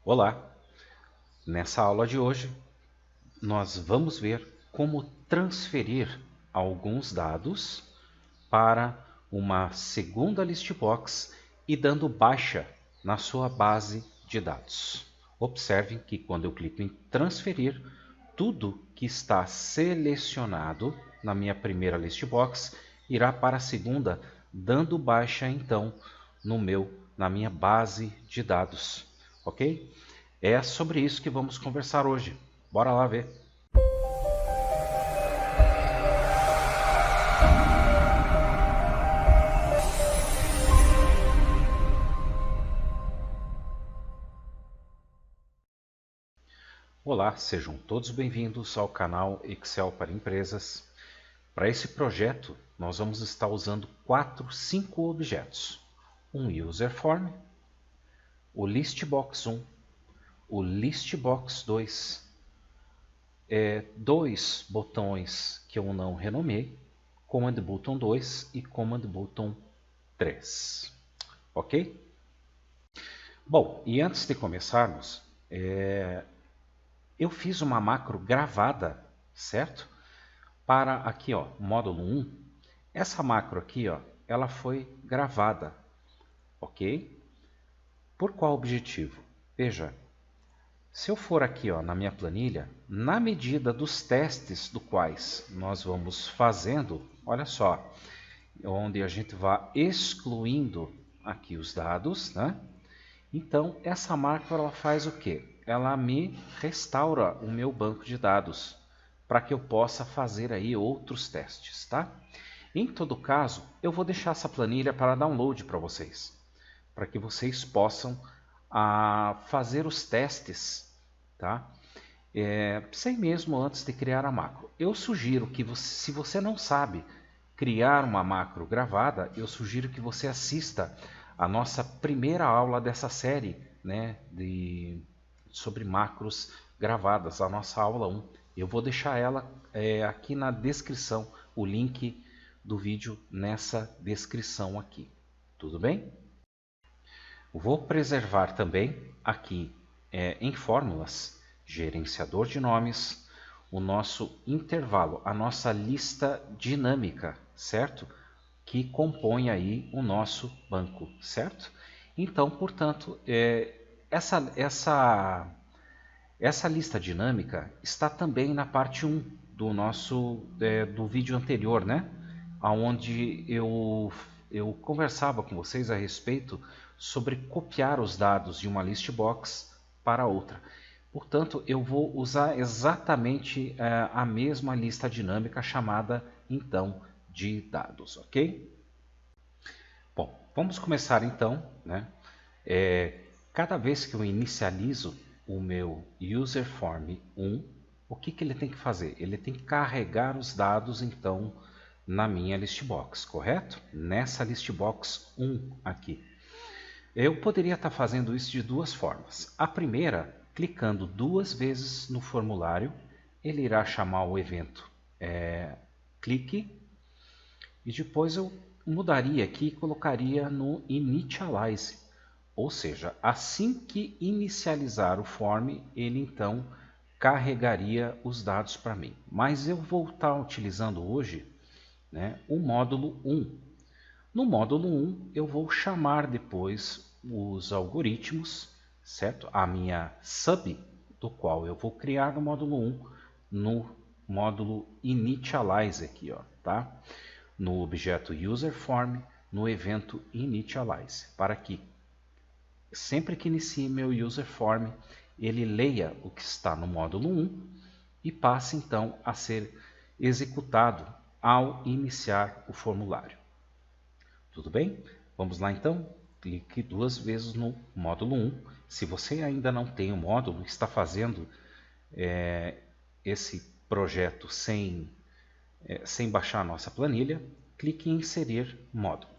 Olá! Nessa aula de hoje, nós vamos ver como transferir alguns dados para uma segunda list box e dando baixa na sua base de dados. Observem que quando eu clico em transferir, tudo que está selecionado na minha primeira list box irá para a segunda, dando baixa então na minha base de dados, ok? É sobre isso que vamos conversar hoje. Bora lá ver. Olá, sejam todos bem-vindos ao canal Excel para Empresas. Para esse projeto, nós vamos estar usando 5 objetos. Um User Form, o Listbox 1, o Listbox 2, dois botões que eu não renomeei, Command Button 2 e Command Button 3. Ok? Bom, e antes de começarmos, eu fiz uma macro gravada, certo? Para aqui, ó, módulo 1. Essa macro aqui, ó, ela foi gravada, ok? Por qual objetivo? Veja, se eu for aqui, ó, na minha planilha, na medida dos testes do quais nós vamos fazendo, olha só, onde a gente vai excluindo aqui os dados, né? Então, essa macro ela faz o quê? Ela me restaura o meu banco de dados para que eu possa fazer aí outros testes, tá? Em todo caso, eu vou deixar essa planilha para download para vocês, para que vocês possam fazer os testes, tá? Sem mesmo antes de criar a macro. Eu sugiro que se você não sabe criar uma macro gravada, eu sugiro que você assista a nossa primeira aula dessa série, né, sobre macros gravadas, a nossa aula 1. Eu vou deixar ela aqui na descrição, o link do vídeo nessa descrição aqui. Tudo bem? Vou preservar também aqui em fórmulas, gerenciador de nomes, o nosso intervalo, a nossa lista dinâmica, certo? Que compõe aí o nosso banco, certo? Então, portanto, essa lista dinâmica está também na parte 1 do do vídeo anterior, né? Onde eu conversava com vocês a respeito sobre copiar os dados de uma list box para outra. Portanto, eu vou usar exatamente a mesma lista dinâmica chamada, então, de dados, ok? Bom, vamos começar então, né? Cada vez que eu inicializo o meu User Form 1, o que ele tem que fazer? Ele tem que carregar os dados, então, na minha listbox, correto? Nessa listbox 1 aqui. Eu poderia estar fazendo isso de duas formas. A primeira, clicando 2 vezes no formulário, ele irá chamar o evento clique, e depois eu mudaria aqui e colocaria no Initialize. Ou seja, assim que inicializar o form, ele então carregaria os dados para mim. Mas eu vou estar utilizando hoje, né, o módulo 1. No módulo 1, eu vou chamar depois os algoritmos, certo? A minha sub, do qual eu vou criar no módulo 1, no módulo Initialize aqui, ó, tá? No objeto UserForm, no evento Initialize, para que sempre que inicie meu UserForm, ele leia o que está no módulo 1 e passe então a ser executado ao iniciar o formulário. Tudo bem? Vamos lá então? Clique 2 vezes no módulo 1. Se você ainda não tem o módulo, está fazendo esse projeto sem baixar a nossa planilha, clique em inserir módulo.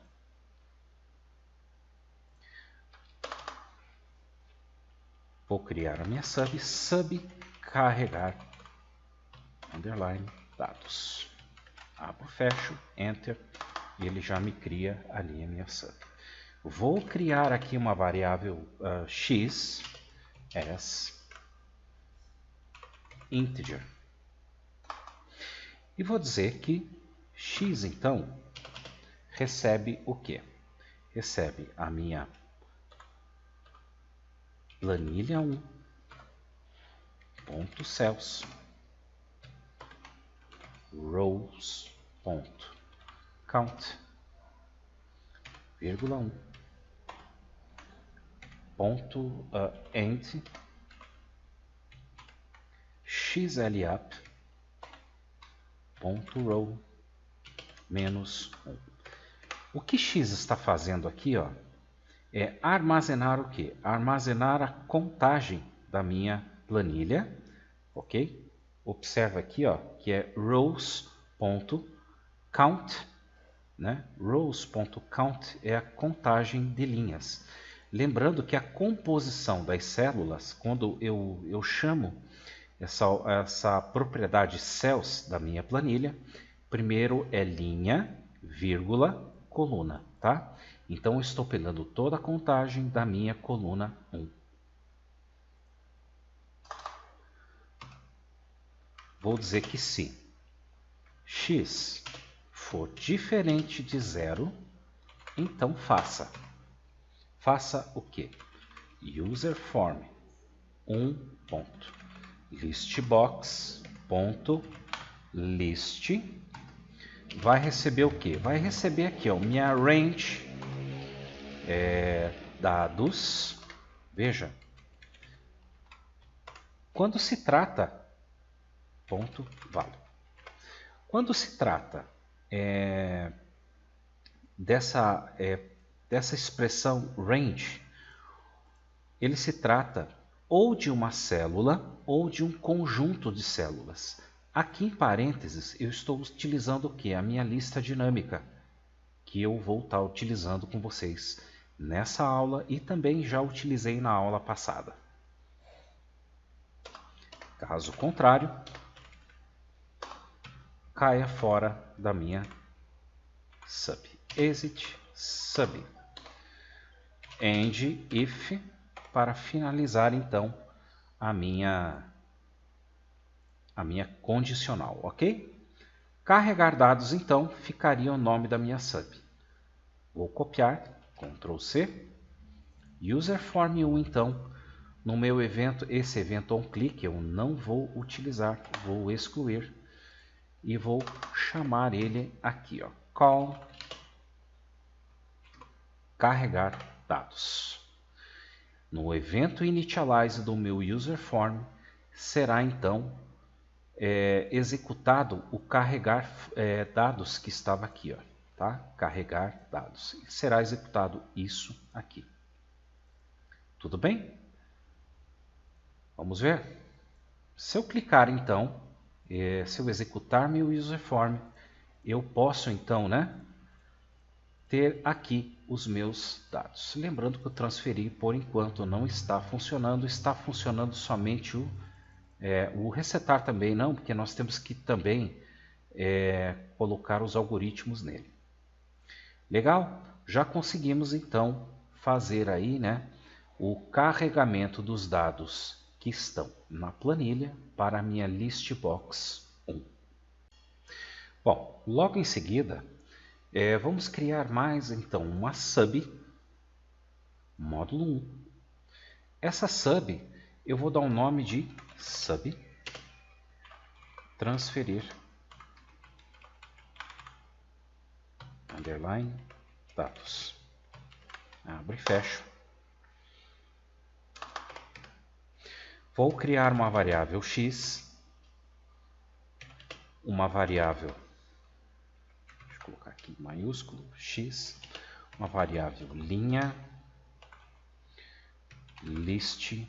Vou criar a minha sub carregar, underline, dados. Abro, fecho, enter, e ele já me cria ali a minha sub. Vou criar aqui uma variável x, as integer. E vou dizer que x, então, recebe o quê? Recebe a minha planilha 1, ponto cells, rows, ponto count, vírgula 1, ponto end, xlup, ponto row, menos 1. O que x está fazendo aqui, ó, é armazenar o quê? Armazenar a contagem da minha planilha, ok? Observa aqui, ó, que é rows.count, né? Rows.count é a contagem de linhas. Lembrando que a composição das células, quando eu chamo essa propriedade cells da minha planilha, primeiro é linha, vírgula, coluna, tá? Então eu estou pegando toda a contagem da minha coluna 1. Vou dizer que se x for diferente de 0, então faça o quê? UserForm 1.listbox.list vai receber o quê? Vai receber aqui, ó, minha range dados. Veja, quando se trata ponto vale. Quando se trata dessa expressão range, ele se trata ou de uma célula ou de um conjunto de células. Aqui em parênteses eu estou utilizando o que? A minha lista dinâmica, que eu vou estar utilizando com vocês nessa aula e também já utilizei na aula passada. Caso contrário, caia fora da minha sub. Exit sub. End if, para finalizar então a minha condicional, ok? Carregar dados então ficaria o nome da minha sub. Vou copiar, Ctrl C. Userform 1 então, no meu evento, esse evento onClick eu não vou utilizar, vou excluir e vou chamar ele aqui, ó, call carregar dados. No evento initialize do meu userform será então executado o carregar dados que estava aqui, ó, tá? Carregar dados. Será executado isso aqui. Tudo bem? Vamos ver? Se eu clicar então, se eu executar meu userform, eu posso então, né, ter aqui os meus dados. Lembrando que eu transferi por enquanto não está funcionando somente o resetar também não, porque nós temos que também colocar os algoritmos nele. Legal? Já conseguimos então fazer aí, né, o carregamento dos dados que estão na planilha para a minha listbox 1. Bom, logo em seguida, vamos criar mais então uma sub, módulo 1. Essa sub eu vou dar um nome de sub transferir underline dados. Abro e fecho. Vou criar uma variável x, uma variável, deixa eu colocar aqui em maiúsculo, x, uma variável linha, list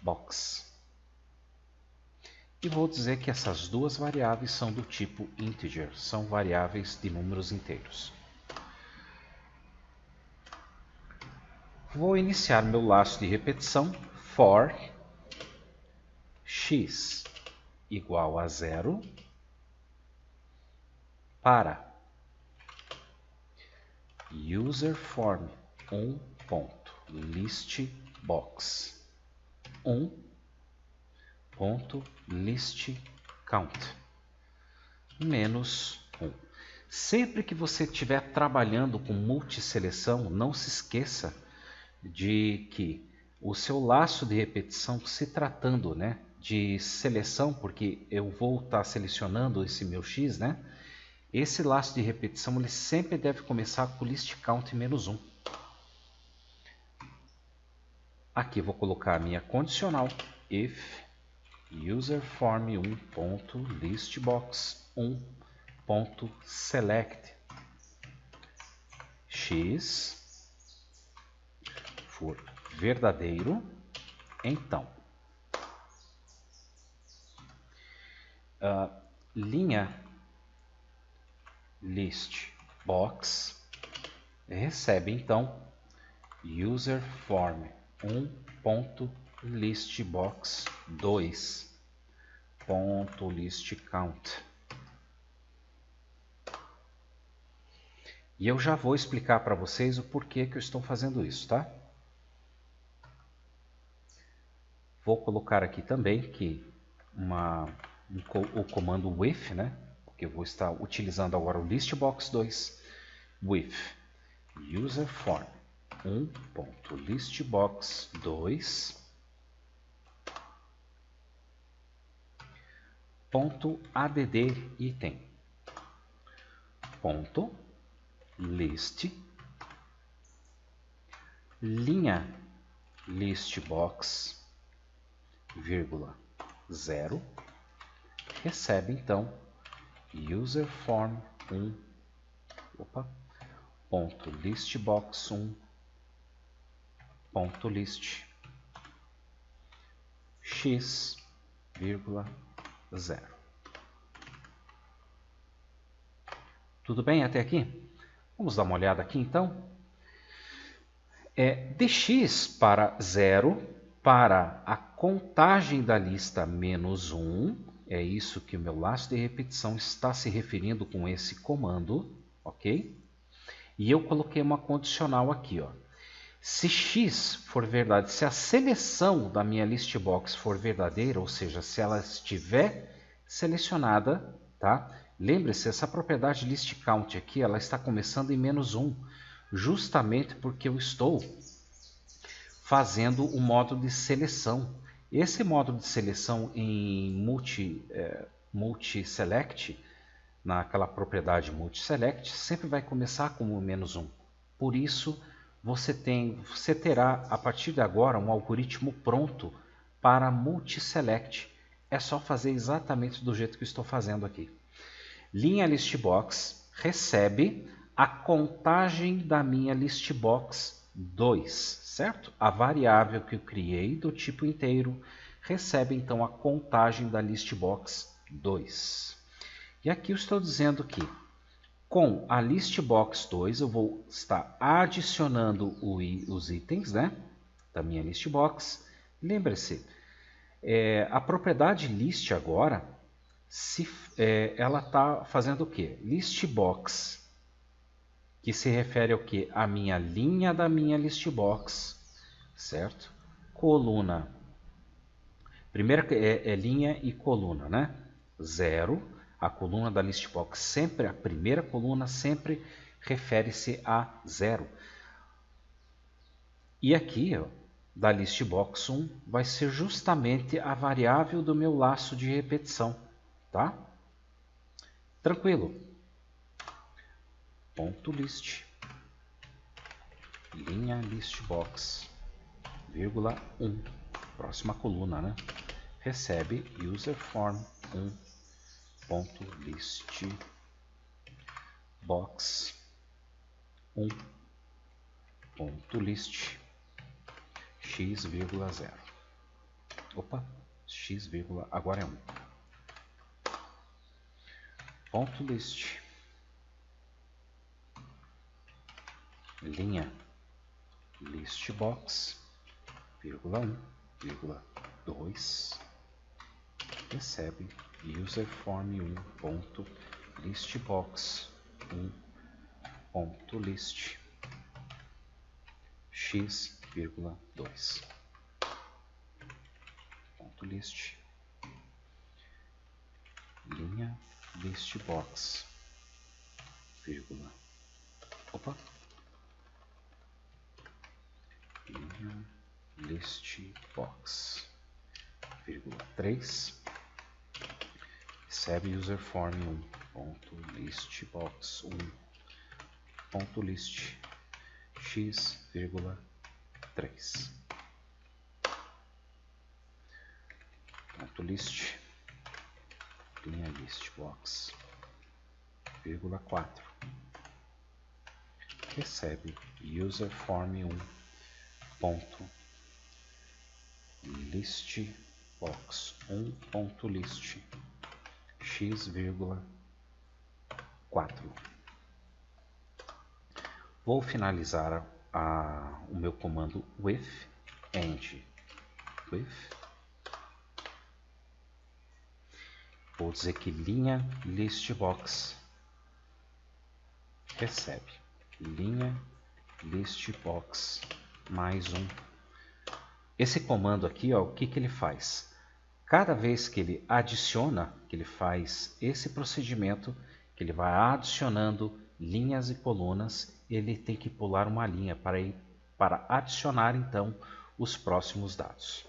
box. E vou dizer que essas duas variáveis são do tipo integer, são variáveis de números inteiros. Vou iniciar meu laço de repetição for x igual a 0 para userform 1.listbox 1.listCount menos 1. Sempre que você estiver trabalhando com multisseleção, não se esqueça de que o seu laço de repetição, se tratando, né, de seleção, porque eu vou estar selecionando esse meu x, né, esse laço de repetição ele sempre deve começar com listCount menos 1. Aqui eu vou colocar a minha condicional if userform1.listbox1.select x for verdadeiro, então linha listbox recebe então userform1.listbox2.listCount. E eu já vou explicar para vocês o porquê que eu estou fazendo isso, tá? Vou colocar aqui também que o comando with, né? Porque eu vou estar utilizando agora o listbox2 with userform 1.listbox2.add item ponto list linha listbox vírgula 0 recebe então userform 1 ponto listbox1 ponto list x vírgula 0. Tudo bem até aqui? Vamos dar uma olhada aqui então. De x para 0 para a contagem da lista menos 1, é isso que o meu laço de repetição está se referindo com esse comando, ok? E eu coloquei uma condicional aqui, ó. Se x for verdade, se a seleção da minha listbox for verdadeira, ou seja, se ela estiver selecionada, tá? Lembre-se, essa propriedade listCount aqui, ela está começando em menos 1, justamente porque eu estou fazendo o módulo de seleção. Esse módulo de seleção em multi-select, naquela propriedade multi-select, sempre vai começar como menos 1. Por isso, você terá, a partir de agora, um algoritmo pronto para multi-select. É só fazer exatamente do jeito que eu estou fazendo aqui. Linha listbox recebe a contagem da minha listbox 2, certo? A variável que eu criei do tipo inteiro recebe então a contagem da listbox 2. E aqui eu estou dizendo que com a listbox 2 eu vou estar adicionando os itens, né, da minha listbox. Lembre-se, a propriedade list agora, ela está fazendo o quê? Listbox, que se refere ao que? A minha linha da minha listbox, certo? Coluna, primeira é linha e coluna, né? 0, a coluna da listbox sempre, a primeira coluna sempre refere-se a 0. E aqui, ó, da listbox 1 vai ser justamente a variável do meu laço de repetição, tá? Tranquilo. Ponto list linha listbox vírgula 1, próxima coluna, né? Recebe userform 1 ponto listbox 1 ponto list x vírgula 0. Opa, x vírgula agora é 1. Ponto list linha listbox vírgula 1 vírgula 2 recebe userform 1 ponto listbox 1 ponto list x vírgula 2. list, linha list box, vírgula, opa, linha list box, vírgula 3, recebe user form 1 ponto list box 1 ponto list x, vírgula 3 ponto list, linha list box, vírgula 4, recebe user form 1 ponto list box 1 ponto list x, vírgula 4. Vou finalizar o meu comando with end with. Vou dizer que linha list box recebe linha list box mais um. Esse comando aqui, ó, o que ele faz? Cada vez que ele adiciona, que ele faz esse procedimento, que ele vai adicionando linhas e colunas, ele tem que pular uma linha para adicionar então os próximos dados.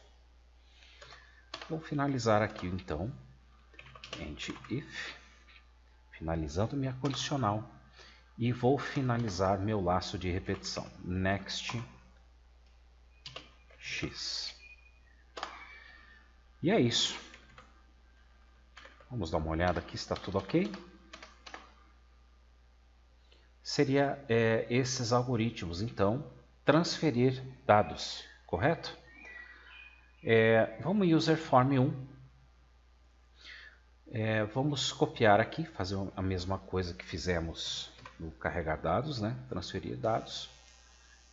Vou finalizar aqui então, end if, finalizando minha condicional, e vou finalizar meu laço de repetição, next x. E é isso. Vamos dar uma olhada aqui se está tudo ok. Seria esses algoritmos, então, transferir dados, correto? Vamos user form 1. Vamos copiar aqui, fazer a mesma coisa que fizemos no carregar dados, né? Transferir dados.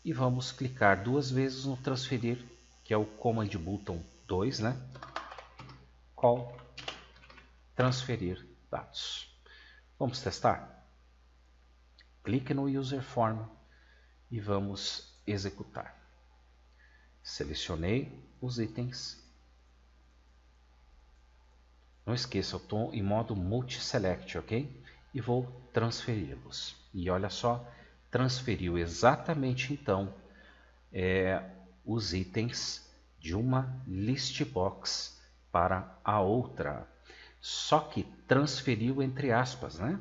E vamos clicar duas vezes no transferir, que é o command button 2, né? Call, transferir dados. Vamos testar? Clique no user form e vamos executar. Selecionei os itens. Não esqueça, eu estou em modo multi-select, ok? E vou transferi-los. E olha só, transferiu exatamente então os itens de uma list box para a outra. Só que transferiu entre aspas, né?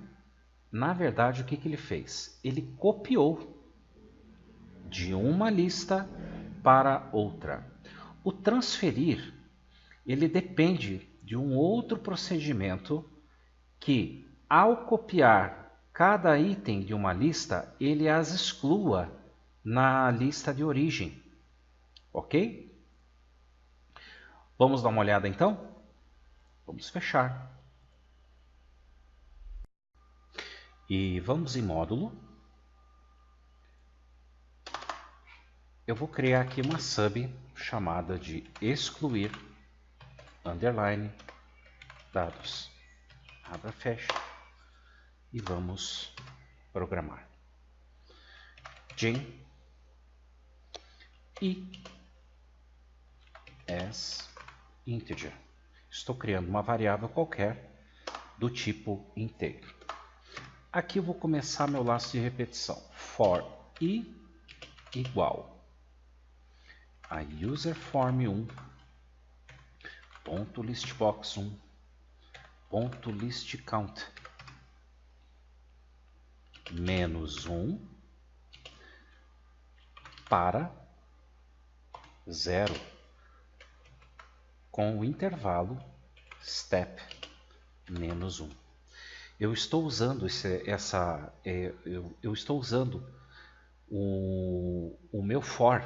Na verdade, o que ele fez? Ele copiou de uma lista para outra. O transferir, ele depende de um outro procedimento que, ao copiar cada item de uma lista, ele as exclua na lista de origem. Ok? Vamos dar uma olhada então? Vamos fechar. E vamos em módulo. Eu vou criar aqui uma sub chamada de excluir underline dados. Abra, fecha e vamos programar. Gen e as integer. Estou criando uma variável qualquer do tipo inteiro. Aqui eu vou começar meu laço de repetição. For i igual a user form 1 ponto listbox 1 ponto list count menos 1 para 0 com o intervalo step menos 1. Eu estou usando eu estou usando o meu for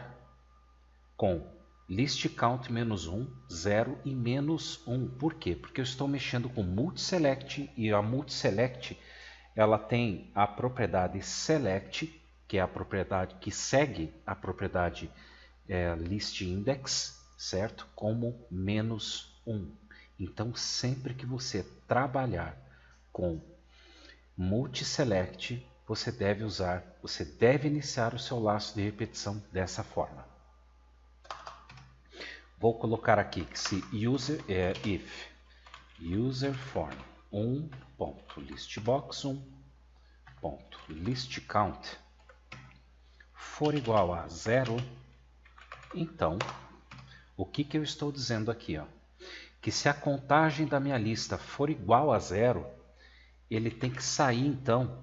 com list count menos 1, 0 e menos 1. Por quê? Porque eu estou mexendo com multiselect e a multiselect ela tem a propriedade select, que é a propriedade que segue a propriedade list index, certo? Como menos 1. Então, sempre que você trabalhar com multiselect, você deve iniciar o seu laço de repetição dessa forma. vou colocar aqui que se if userForm 1.listbox1.listCount for igual a 0, então o que eu estou dizendo aqui? Ó? Que se a contagem da minha lista for igual a 0, ele tem que sair então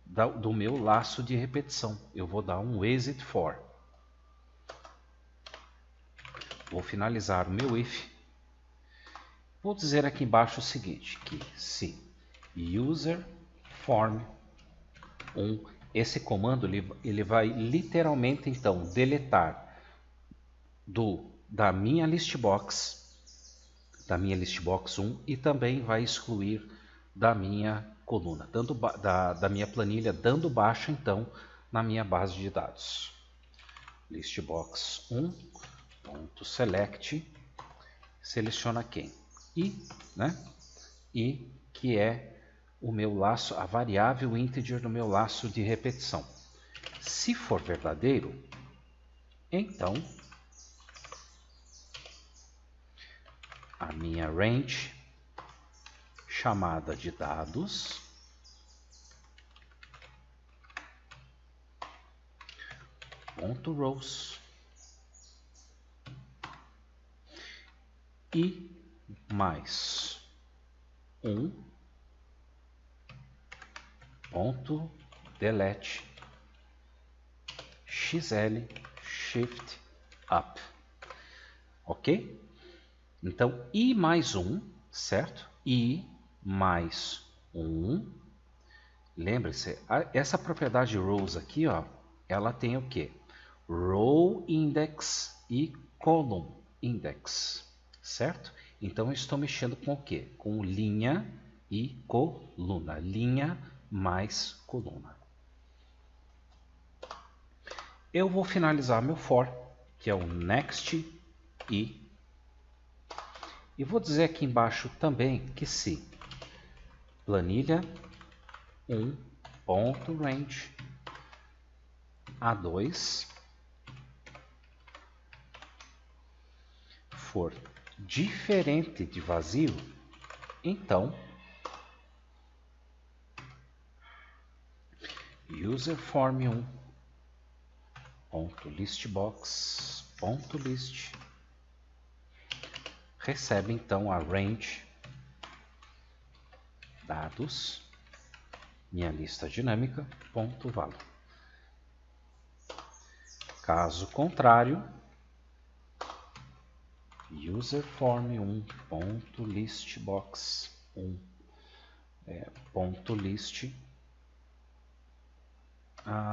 do meu laço de repetição. Eu vou dar um exit for. Vou finalizar o meu if. Vou dizer aqui embaixo o seguinte, que se userForm1, esse comando ele vai literalmente então deletar da minha listbox 1 e também vai excluir da minha coluna, da minha planilha, dando baixa então na minha base de dados. Listbox1.select, seleciona quem? I, né? I, que é o meu laço, a variável integer do meu laço de repetição. Se for verdadeiro, então a minha range chamada de dados .rows e mais delete xl shift up, ok? Então i mais 1, certo? I mais 1. Lembre-se, essa propriedade rows aqui, ó, ela tem o que? Row index e column index, certo? Então eu estou mexendo com o que? Com linha e coluna. Linha mais coluna. Eu vou finalizar meu for, que é o next e vou dizer aqui embaixo também que se planilha 1.range A2 for diferente de vazio, então userForm1.listbox.list recebe então a range dados, minha lista dinâmica, .value. Caso contrário, userForm1.listbox1.list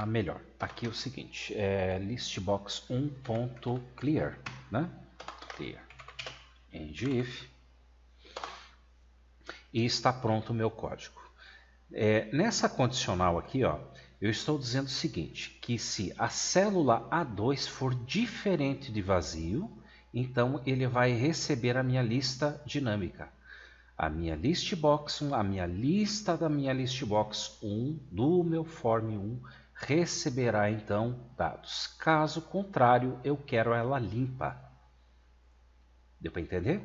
melhor, aqui é o seguinte, listbox1.clear, né? Clear. End if. E está pronto o meu código. Nessa condicional aqui, ó, eu estou dizendo o seguinte, que se a célula A2 for diferente de vazio, então ele vai receber a minha lista dinâmica. A minha listbox 1, a minha lista da minha listbox 1, do meu form 1, receberá então dados. Caso contrário, eu quero ela limpa. Deu para entender?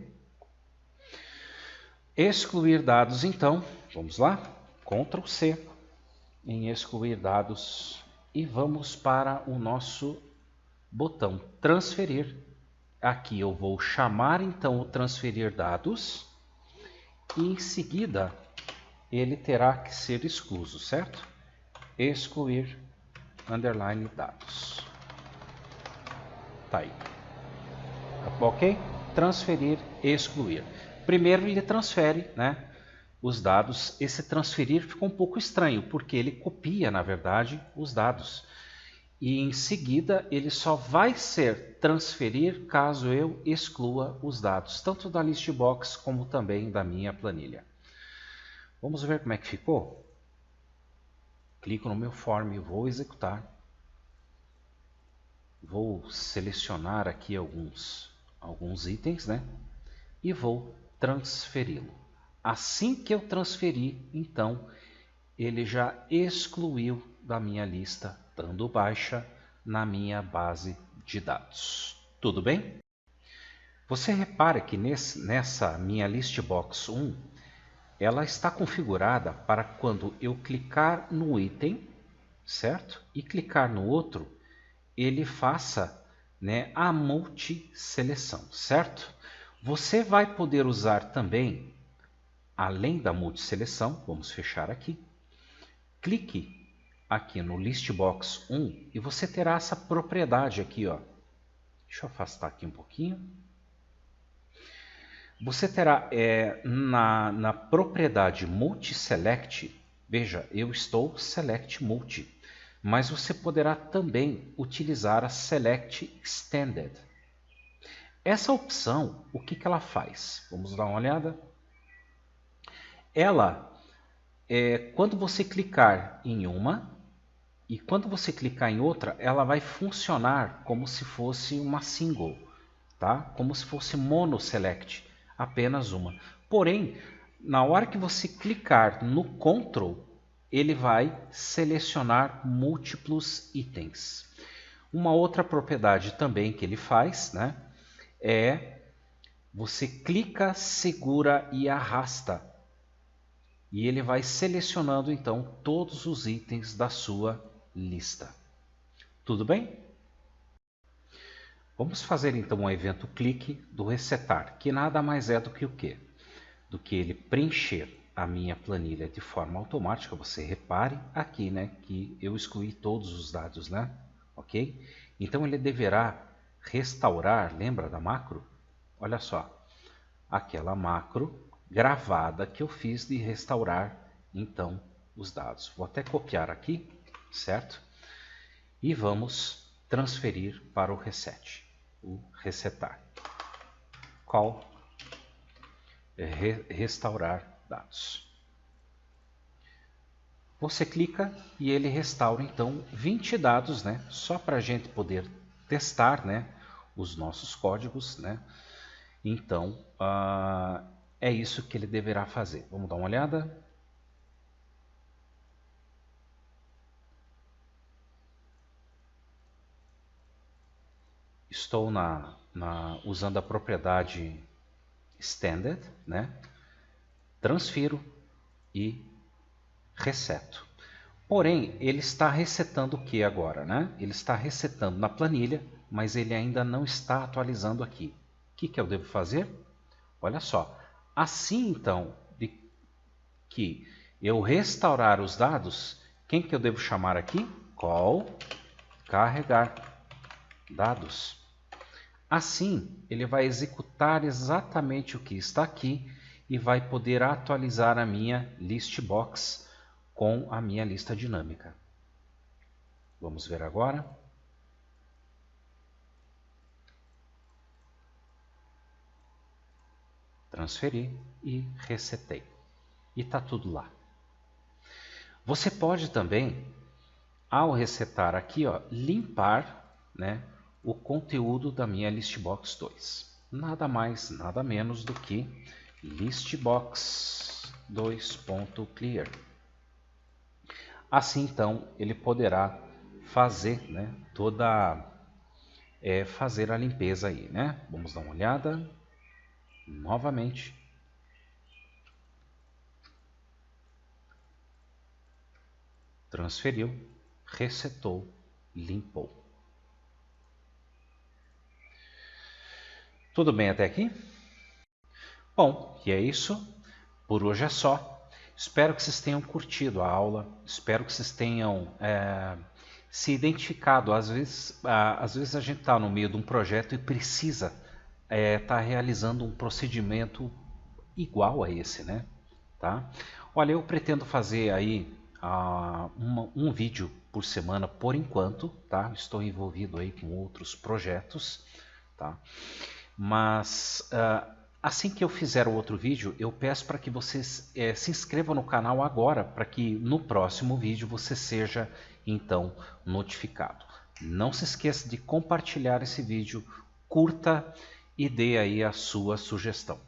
Excluir dados, então, vamos lá? Ctrl C em excluir dados e vamos para o nosso botão transferir. Aqui eu vou chamar então o transferir dados e em seguida ele terá que ser excluso, certo? Excluir underline dados. Tá aí. Ok? Transferir e excluir. Primeiro ele transfere, né, os dados. Esse transferir ficou um pouco estranho, porque ele copia, na verdade, os dados. E em seguida ele só vai ser transferir caso eu exclua os dados, tanto da listbox como também da minha planilha. Vamos ver como é que ficou? Clico no meu form e vou executar. Vou selecionar aqui alguns itens, né? E vou transferi-lo. Assim que eu transferir, então, ele já excluiu da minha lista, dando baixa na minha base de dados. Tudo bem? Você repara que nessa minha Listbox 1, ela está configurada para quando eu clicar no item, certo? E clicar no outro, ele faça, né, a multiseleção, certo? Você vai poder usar também, além da multiseleção, vamos fechar aqui, clique aqui no Listbox 1 e você terá essa propriedade aqui, ó. Deixa eu afastar aqui um pouquinho. Você terá na propriedade Multiselect, veja, eu estou Select Multi, mas você poderá também utilizar a Select Extended. Essa opção, o que ela faz? Vamos dar uma olhada. Ela, quando você clicar em uma e quando você clicar em outra, ela vai funcionar como se fosse uma single, tá? Como se fosse mono select, apenas uma. Porém, na hora que você clicar no Ctrl, ele vai selecionar múltiplos itens. Uma outra propriedade também que ele faz, né, é você clica, segura e arrasta. E ele vai selecionando então todos os itens da sua lista. Tudo bem? Vamos fazer então um evento clique do resetar, que nada mais é do que o quê? Do que ele preencher a minha planilha de forma automática. Você repare aqui, né, que eu excluí todos os dados, né? Ok? Então ele deverá restaurar, lembra da macro? Olha só, aquela macro gravada que eu fiz de restaurar então os dados. Vou até copiar aqui, certo? E vamos transferir para o reset, o resetar. Call restaurar dados. Você clica e ele restaura então 20 dados, né? Só para a gente poder testar, né, os nossos códigos, né? Então é isso que ele deverá fazer. Vamos dar uma olhada. Estou usando a propriedade Extended, né? Transfiro e reseto. Porém, ele está resetando o que agora, né? Ele está resetando na planilha, mas ele ainda não está atualizando aqui. O que eu devo fazer? Olha só, assim então de que eu restaurar os dados, quem que eu devo chamar aqui? Call carregar dados. Assim, ele vai executar exatamente o que está aqui e vai poder atualizar a minha listbox com a minha lista dinâmica. Vamos ver agora. Transferi e resetei. E está tudo lá. Você pode também, ao resetar aqui, ó, limpar, né, o conteúdo da minha Listbox 2. Nada mais, nada menos do que Listbox 2.clear. Assim, então, ele poderá fazer, né, fazer a limpeza aí, né? Vamos dar uma olhada novamente. Transferiu, resetou, limpou. Tudo bem até aqui? Bom, e é isso. Por hoje é só. Espero que vocês tenham curtido a aula. Espero que vocês tenham se identificado. Às vezes a gente está no meio de um projeto e precisa estar realizando um procedimento igual a esse, né? Tá? Olha, eu pretendo fazer aí um vídeo por semana por enquanto, tá? Estou envolvido aí com outros projetos, tá? Mas assim que eu fizer o outro vídeo, eu peço para que vocês se inscrevam no canal agora, para que no próximo vídeo você seja então notificado. Não se esqueça de compartilhar esse vídeo, curta e dê aí a sua sugestão.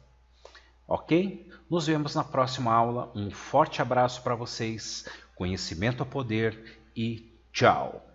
Ok? Nos vemos na próxima aula. Um forte abraço para vocês, conhecimento é poder e tchau!